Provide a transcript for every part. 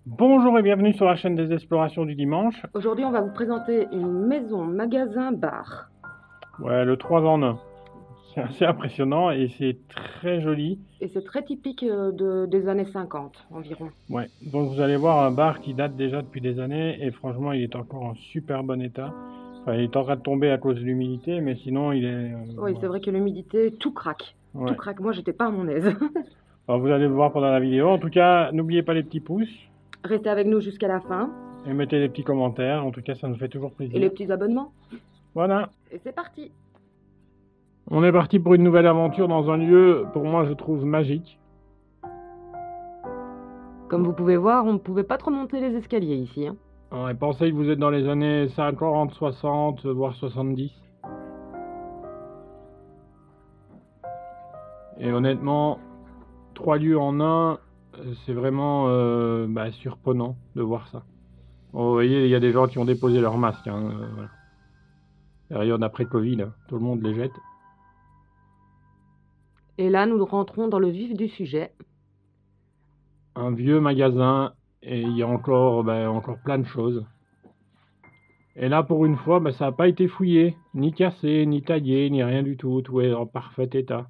Bonjour et bienvenue sur la chaîne des explorations du dimanche. Aujourd'hui, on va vous présenter une maison magasin bar. Ouais, le 3 en 1. C'est assez impressionnant et c'est très joli. Et c'est très typique des années 50 environ. Ouais, donc vous allez voir un bar qui date déjà depuis des années et franchement il est encore en super bon état. Enfin, il est en train de tomber à cause de l'humidité, mais sinon il est... Oui, c'est voilà. vrai que l'humidité, tout craque. Tout Ouais. craque. Moi, j'étais pas à mon aise. Alors vous allez le voir pendant la vidéo. En tout cas, n'oubliez pas les petits pouces Restez avec nous jusqu'à la fin. et mettez des petits commentaires. En tout cas, ça nous fait toujours Et les plaisir. petits abonnements. Voilà, Et c'est parti. on est parti pour une nouvelle aventure dans un lieu, pour moi je trouve magique. Comme vous pouvez voir, on ne pouvait pas trop monter les escaliers ici, hein. Ouais, pensez que vous êtes dans les années 50, 60, voire 70. Et honnêtement, trois lieux en un, c'est vraiment surprenant de voir ça. Bon, vous voyez, il y a des gens qui ont déposé leur masque. Hein, voilà. Période après Covid, hein, tout le monde les jette. Et là, nous rentrons dans le vif du sujet. Un vieux magasin, et il y a encore plein de choses. Et là, pour une fois, ça n'a pas été fouillé, ni cassé, ni taillé, ni rien du tout. Tout est en parfait état.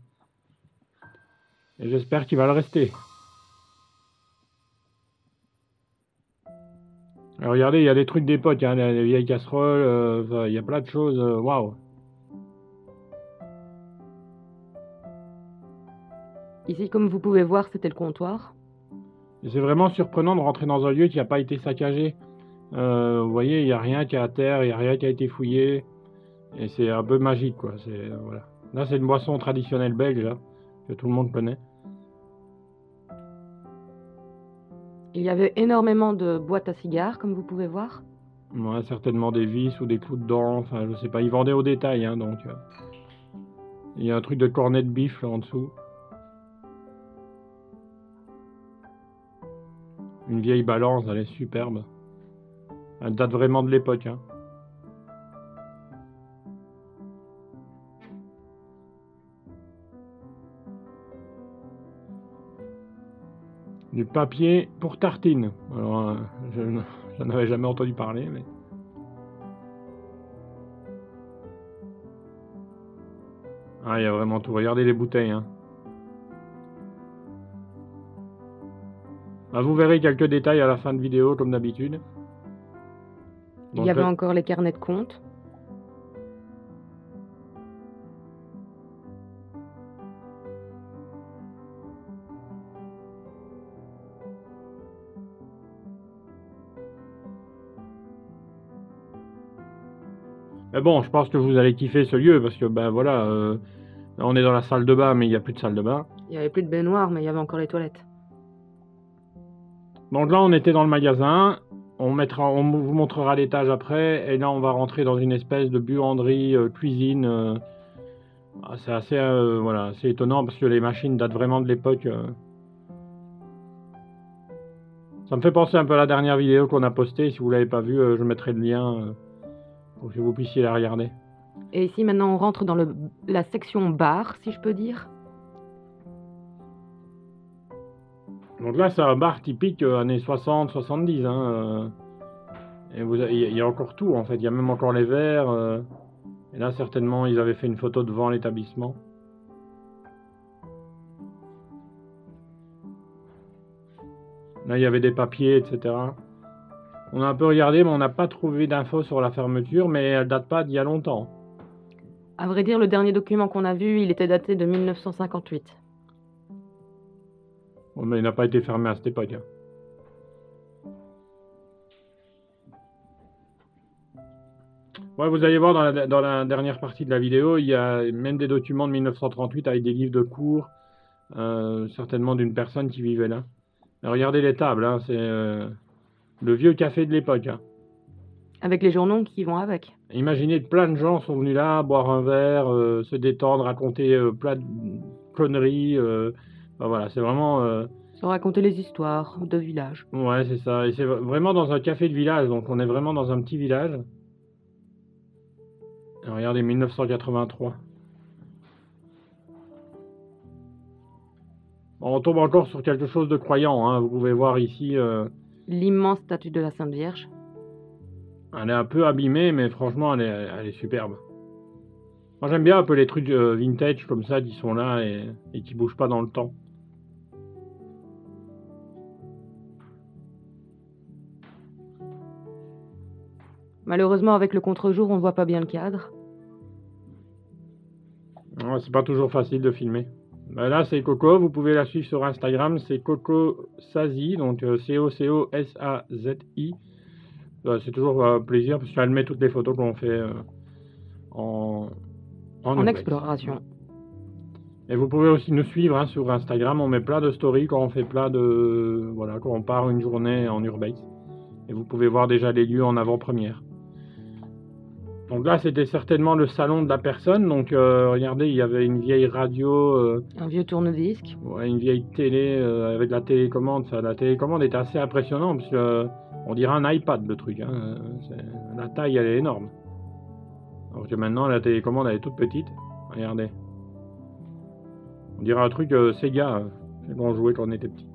Et j'espère qu'il va le rester. Alors, regardez, il y a des trucs d'époque, hein, les vieilles casseroles, il y a plein de choses, waouh. Ici, comme vous pouvez voir, c'était le comptoir. Et c'est vraiment surprenant de rentrer dans un lieu qui n'a pas été saccagé. Vous voyez, il n'y a rien qui est à terre, il n'y a rien qui a été fouillé. Et c'est un peu magique, quoi. Voilà. Là, c'est une boisson traditionnelle belge, là, que tout le monde connaît. Il y avait énormément de boîtes à cigares, comme vous pouvez voir. Ouais, certainement des vis ou des clous de dents, enfin, je sais pas. Ils vendaient au détail, hein, donc. Il y a un truc de cornet de bif, là, en dessous. Une vieille balance, elle est superbe. Elle date vraiment de l'époque, hein. Du papier pour tartine. Alors, j'en avais jamais entendu parler, mais... Ah, il y a vraiment tout. Regardez les bouteilles, hein. Bah, vous verrez quelques détails à la fin de vidéo, comme d'habitude. Il y Donc, avait encore les carnets de compte. mais bon, je pense que vous allez kiffer ce lieu, parce que, ben voilà, on est dans la salle de bain, mais il n'y a plus de salle de bain. Il n'y avait plus de baignoire, mais il y avait encore les toilettes. Donc là, on était dans le magasin. On vous montrera l'étage après. Et là, on va rentrer dans une espèce de buanderie, cuisine. C'est assez, voilà, assez étonnant parce que les machines datent vraiment de l'époque. Ça me fait penser un peu à la dernière vidéo qu'on a postée. Si vous l'avez pas vue, je mettrai le lien pour que vous puissiez la regarder. Et ici, maintenant, on rentre dans la section bar, si je peux dire. Donc là, c'est un bar typique années 60-70. Hein, et il y a encore tout, en fait. Il y a même encore les verres. Et là, certainement, ils avaient fait une photo devant l'établissement. Là, il y avait des papiers, etc. On a un peu regardé, mais on n'a pas trouvé d'infos sur la fermeture, mais elle date pas d'il y a longtemps. À vrai dire, le dernier document qu'on a vu, il était daté de 1958. Bon, mais il n'a pas été fermé à cette époque. Hein. Ouais, vous allez voir dans la dernière partie de la vidéo, il y a même des documents de 1938 avec des livres de cours, certainement d'une personne qui vivait là. Mais regardez les tables, hein, c'est le vieux café de l'époque. Hein. Avec les journaux qui vont avec. Imaginez que plein de gens sont venus là, boire un verre, se détendre, raconter plein de conneries. Enfin, voilà, c'est vraiment... Sans raconter les histoires de village. Ouais, c'est ça. Et c'est vraiment dans un café de village, donc on est vraiment dans un petit village. Alors, regardez, 1983. Bon, on tombe encore sur quelque chose de croyant, hein. Vous pouvez voir ici, l'immense statue de la Sainte Vierge. Elle est un peu abîmée, mais franchement, elle est superbe. Moi, j'aime bien un peu les trucs vintage comme ça, qui sont là et qui bougent pas dans le temps. Malheureusement, avec le contre-jour, on ne voit pas bien le cadre. Ouais, c'est pas toujours facile de filmer. Bah là, c'est Coco. Vous pouvez la suivre sur Instagram. C'est Coco Sazi, donc Cocosazi. C'est toujours un plaisir parce qu'elle met toutes les photos qu'on fait en En urbex. exploration. Et vous pouvez aussi nous suivre hein, sur Instagram. On met plein de stories quand on fait plein de. Voilà, quand on part une journée en urbex. Et vous pouvez voir déjà les lieux en avant-première. Donc là, c'était certainement le salon de la personne. Donc regardez, il y avait une vieille radio. Un vieux tourne-disque. Ouais, une vieille télé avec la télécommande. Ça, la télécommande était assez impressionnante parce que on dirait un iPad le truc. Hein. La taille, elle est énorme. Alors que maintenant, la télécommande, elle est toute petite. Regardez. On dirait un truc Sega, quand on jouait quand on était petit.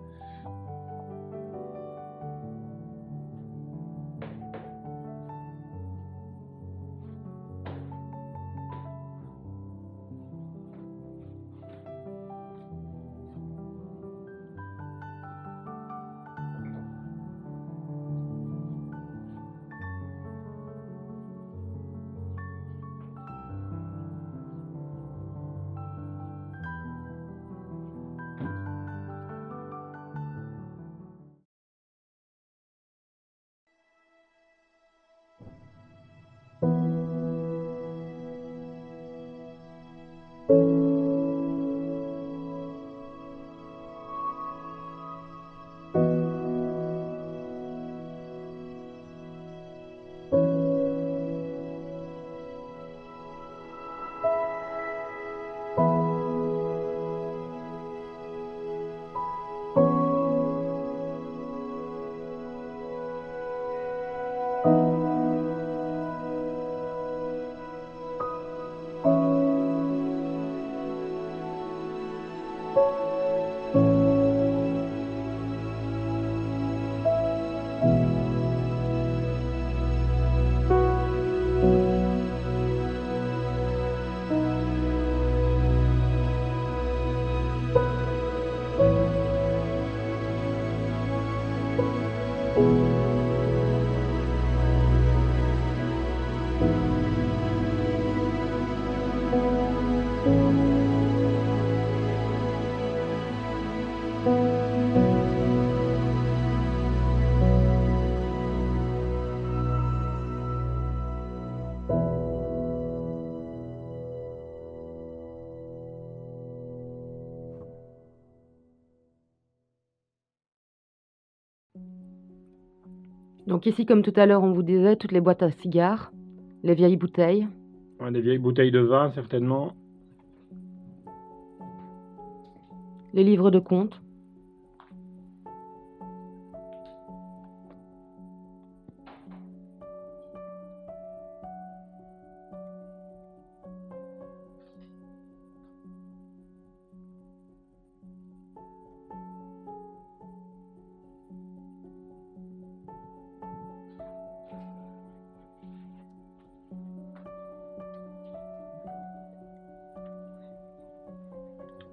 Donc ici, comme tout à l'heure, on vous disait, toutes les boîtes à cigares, les vieilles bouteilles. Ouais, des vieilles bouteilles de vin, certainement. Les livres de comptes.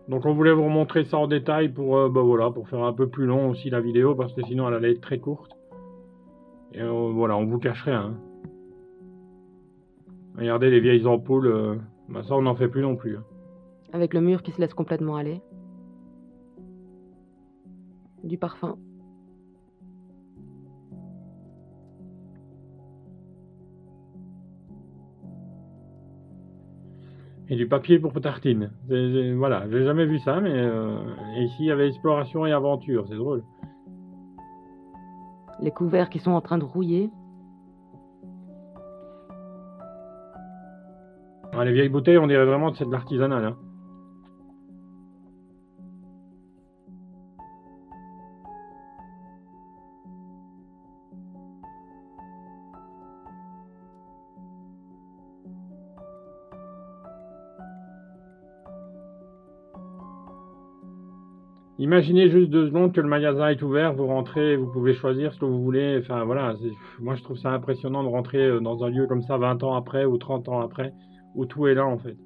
Donc on voulait vous montrer ça en détail pour, voilà, pour faire un peu plus long aussi la vidéo parce que sinon elle allait être très courte. Et voilà, on vous cache rien. Hein. Regardez les vieilles ampoules, bah ça on n'en fait plus non plus. Hein. Avec le mur qui se laisse complètement aller. Du parfum. Et du papier pour tartine. Voilà, j'ai jamais vu ça, mais et ici il y avait exploration et aventure, c'est drôle. Les couverts qui sont en train de rouiller. Ah, les vieilles bouteilles, on dirait vraiment que c'est de l'artisanal. Hein. Imaginez juste 2 secondes que le magasin est ouvert, vous rentrez, vous pouvez choisir ce que vous voulez. Enfin voilà, moi je trouve ça impressionnant de rentrer dans un lieu comme ça 20 ans après ou 30 ans après, où tout est là en fait.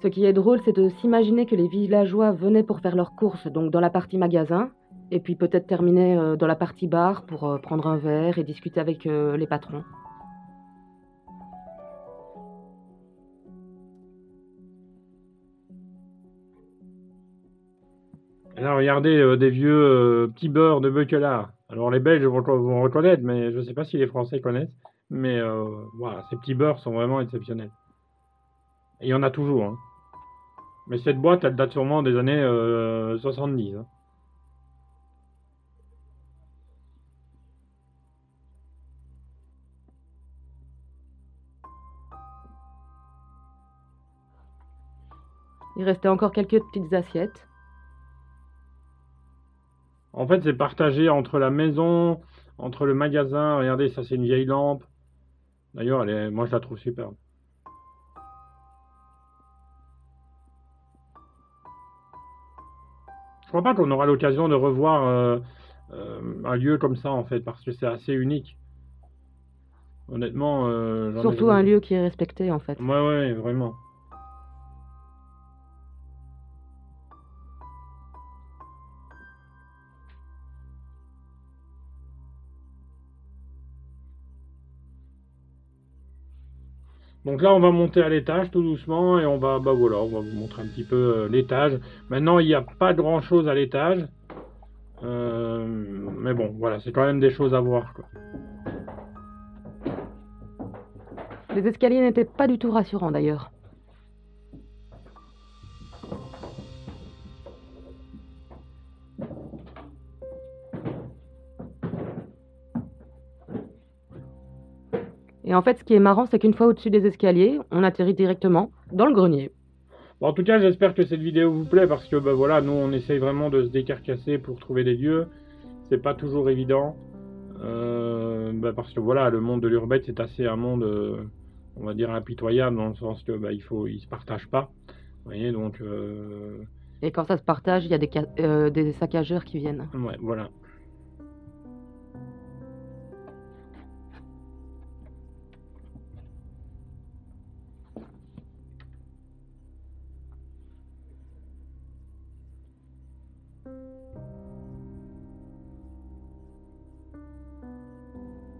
Ce qui est drôle, c'est de s'imaginer que les villageois venaient pour faire leurs courses, donc dans la partie magasin, et puis peut-être terminer dans la partie bar pour prendre un verre et discuter avec les patrons. Et là, regardez des vieux petits beurres de Beuquelard. Alors les Belges vont reconnaître, mais je ne sais pas si les Français connaissent. Mais voilà, ces petits beurres sont vraiment exceptionnels. Et il y en a toujours, hein. Mais cette boîte, elle date sûrement des années 70, hein. Il restait encore quelques petites assiettes. En fait, c'est partagé entre la maison, entre le magasin. Regardez, ça c'est une vieille lampe. D'ailleurs, moi je la trouve superbe. Je crois pas qu'on aura l'occasion de revoir un lieu comme ça en fait, parce que c'est assez unique. Honnêtement, j'en ai Surtout jamais un vu. lieu qui est respecté en fait. Ouais, ouais, vraiment. Donc là, on va monter à l'étage tout doucement et bah voilà, on va vous montrer un petit peu l'étage. Maintenant, il n'y a pas grand-chose à l'étage, mais bon, voilà, c'est quand même des choses à voir, quoi. Les escaliers n'étaient pas du tout rassurants d'ailleurs. Et en fait, ce qui est marrant, c'est qu'une fois au-dessus des escaliers, on atterrit directement dans le grenier. Bon, en tout cas, j'espère que cette vidéo vous plaît parce que bah voilà, nous on essaye vraiment de se décarcasser pour trouver des lieux. C'est pas toujours évident. Bah parce que voilà, le monde de l'urbex c'est assez un monde, on va dire impitoyable dans le sens que bah il se partage pas. Vous voyez, donc Et quand ça se partage, il y a des saccageurs qui viennent. ouais, voilà.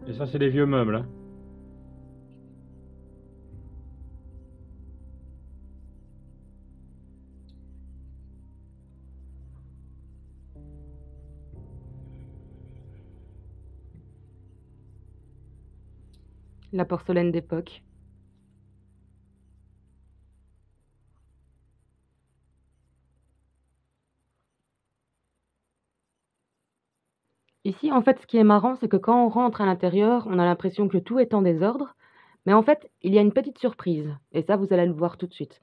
Et ça, c'est des vieux meubles, hein. La porcelaine d'époque. Ici, en fait, ce qui est marrant, c'est que quand on rentre à l'intérieur, on a l'impression que tout est en désordre. Mais en fait, il y a une petite surprise. Et ça, vous allez le voir tout de suite.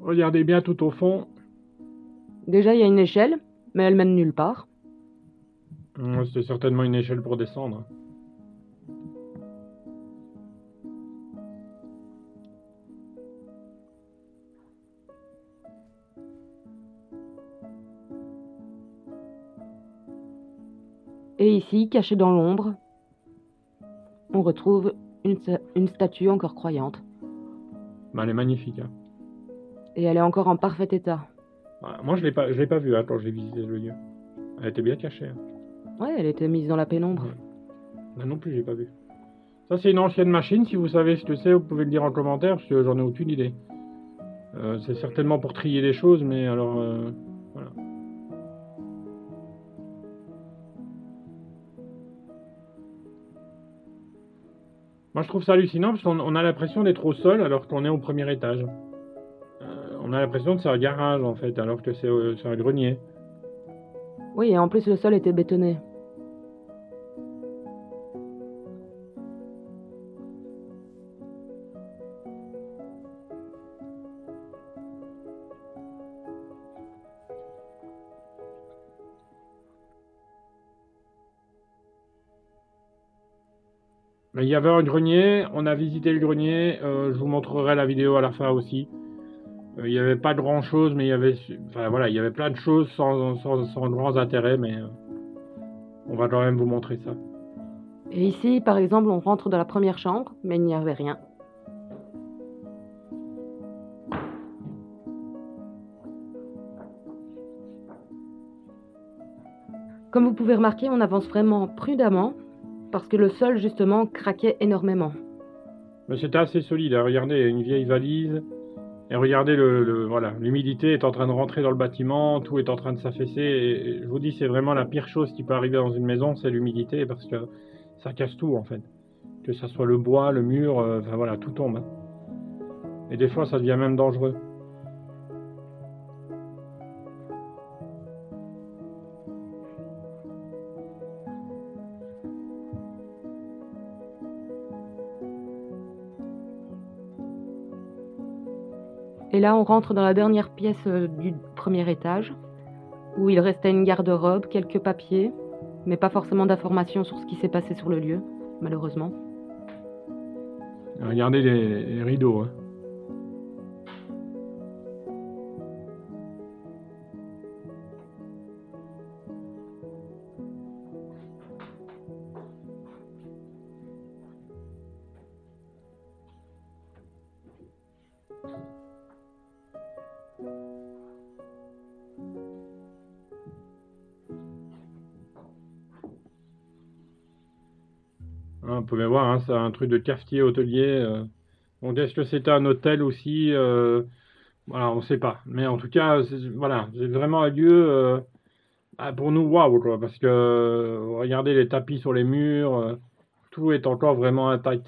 Regardez bien tout au fond. Déjà, il y a une échelle, mais elle mène nulle part. C'est certainement une échelle pour descendre. Et ici, cachée dans l'ombre, on retrouve une statue encore croyante. Bah, elle est magnifique, hein. Et elle est encore en parfait état. Voilà. Moi, je l'ai pas vue hein, quand j'ai visité le lieu. Elle était bien cachée, hein. Ouais, elle était mise dans la pénombre. Ouais. Là non plus, j'ai pas vu. Ça, c'est une ancienne machine. Si vous savez ce que c'est, vous pouvez le dire en commentaire, parce que j'en ai aucune idée. C'est certainement pour trier les choses, mais alors, voilà. Moi, je trouve ça hallucinant, parce qu'on a l'impression d'être au sol, alors qu'on est au premier étage. On a l'impression que c'est un garage, en fait, alors que c'est un grenier. Oui, et en plus, le sol était bétonné. Mais il y avait un grenier, on a visité le grenier, je vous montrerai la vidéo à la fin aussi. Il n'y avait pas grand chose, mais il y avait, enfin voilà, il y avait plein de choses sans grands intérêts, mais on va quand même vous montrer ça. Et ici, par exemple, on rentre dans la première chambre, mais il n'y avait rien. Comme vous pouvez remarquer, on avance vraiment prudemment, parce que le sol, justement, craquait énormément. Mais c'était assez solide, hein. Regardez, il y a une vieille valise, et regardez, voilà, l'humidité est en train de rentrer dans le bâtiment, tout est en train de s'affaisser, et je vous dis, c'est vraiment la pire chose qui peut arriver dans une maison, c'est l'humidité, parce que ça casse tout, en fait. Que ça soit le bois, le mur, enfin voilà, tout tombe, hein. Et des fois, ça devient même dangereux. Et là, on rentre dans la dernière pièce du premier étage, où il restait une garde-robe, quelques papiers, mais pas forcément d'informations sur ce qui s'est passé sur le lieu, malheureusement. Regardez les rideaux, hein. Hein, vous pouvez voir, hein, c'est un truc de cafetier hôtelier. Donc est-ce que c'était un hôtel aussi? Voilà, on ne sait pas. Mais en tout cas, voilà, c'est vraiment un lieu pour nous, waouh, quoi, parce que regardez les tapis sur les murs, tout est encore vraiment intact.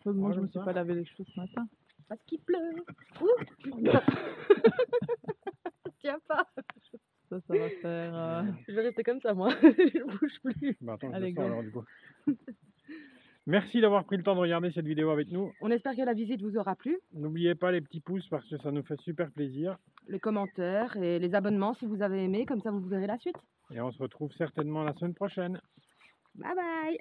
Moi, je me suis pas lavé les cheveux ce matin. Parce qu'il pleut. Tiens pas. Ça va faire... Je vais rester comme ça, moi. Je bouge plus. Bah, attends, je Allez, le sors go. alors du coup. Merci d'avoir pris le temps de regarder cette vidéo avec nous. On espère que la visite vous aura plu. N'oubliez pas les petits pouces parce que ça nous fait super plaisir. Les commentaires et les abonnements si vous avez aimé, comme ça vous verrez la suite. Et on se retrouve certainement la semaine prochaine. Bye bye.